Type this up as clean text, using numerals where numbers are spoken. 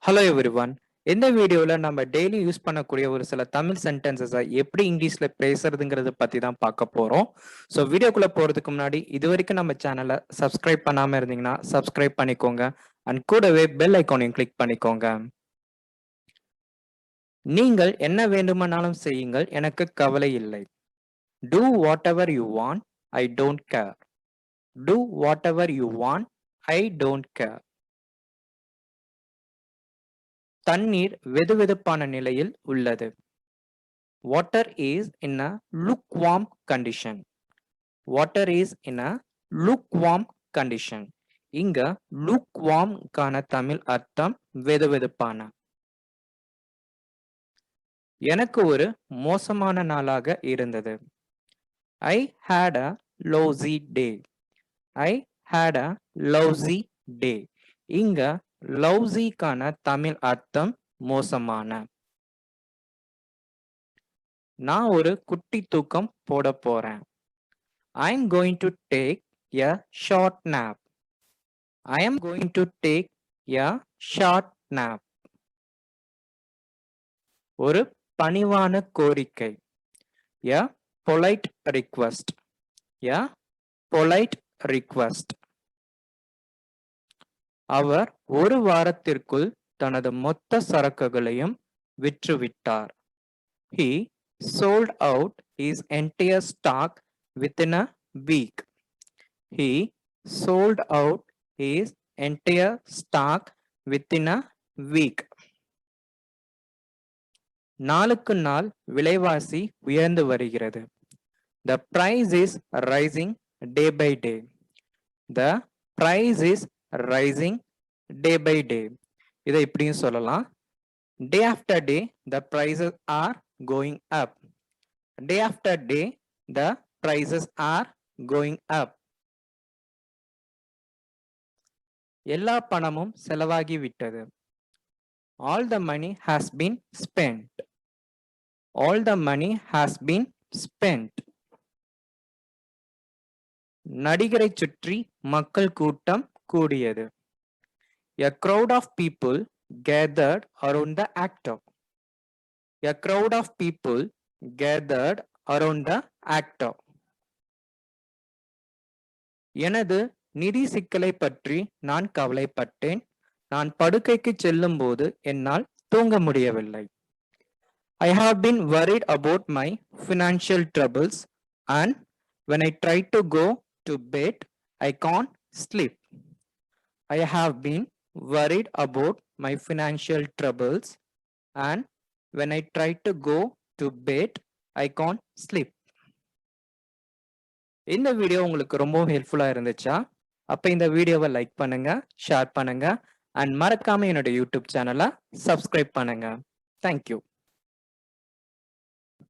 Hello everyone. இந்த வீடியோல நம்ம டெய்லி யூஸ் பண்ணக்கூடிய ஒரு சில தமிழ் சென்டென்சஸை எப்படி இங்கிலீஷ்ல பேசுறதுங்கிறத பத்தி தான் பார்க்க போறோம். ஸோ வீடியோக்குள்ள போறதுக்கு முன்னாடி இது வரைக்கும் நம்ம சேனலை சப்ஸ்கிரைப் பண்ணாம இருந்தீங்கன்னா சப்ஸ்கிரைப் பண்ணிக்கோங்க. அண்ட் கூடவே பெல் ஐக்கானையும் கிளிக் பண்ணிக்கோங்க. நீங்கள் என்ன வேண்டுமானாலும் செய்யுங்கள், எனக்கு கவலை இல்லை. Do whatever you want, I don't care. Do whatever you want, I don't care. தண்ணீர் வெதுவெதுப்பான நிலையில் உள்ளது. Water is in a lukewarm condition. Water is in a lukewarm condition. இங்க lukewarm கான தமிழ் அர்த்தம் வெதுவெதுப்பான. எனக்கு ஒரு மோசமான நாளாக இருந்தது. I had a lousy day. I had a lousy day. இங்க lousy கான தமிழ் அர்த்தம் மோசமான. நான் ஒரு குட்டி தூக்கம் போட போறேன். I'm going to take a short nap. I am going to take a short nap. ஒரு பணிவான கோரிக்கை. A polite request. A polite request. அவர் ஒரு வாரத்திற்குள் தனது மொத்த சரக்குகளையும் விற்றுவிட்டார். He sold out his entire stock within a week. He sold out his entire stock within a week. நாளுக்கு நாள் விலைவாசி உயர்ந்து வருகிறது. The price is rising day by day. The price is rising day by day. இதை இப்படியும் சொல்லலாம். Day after day, the prices are going up. Day after day, the prices are going up. எல்லா பணமும் செலவாகி விட்டது. All the money has been spent. All the money has been spent. நடிகரை சுற்றி மக்கள் கூட்டம் கூடியது. A crowd of people gathered around the actor. A crowd of people gathered around the actor. எனது நிதி சிக்கலை பற்றி நான் கவலைப்பட்டேன். நான் படுக்கைக்கு செல்லும் போது என்னால் தூங்க முடியவில்லை. I have been worried about my financial troubles, and when I try to go to bed, I can't sleep. I have been worried about my financial troubles, and when I try to go to bed, I can't sleep. இந்த video உங்களுக்கு ரொம்ப ஹெல்ப்ஃபுல்லா இருந்துச்சா? அப்ப இந்த வீடியோவை like பண்ணுங்க, share பண்ணுங்க, அண்ட் மறக்காம என்னோட யூடியூப் சேனலை சப்ஸ்கிரைப் பண்ணுங்க. தேங்க்யூ.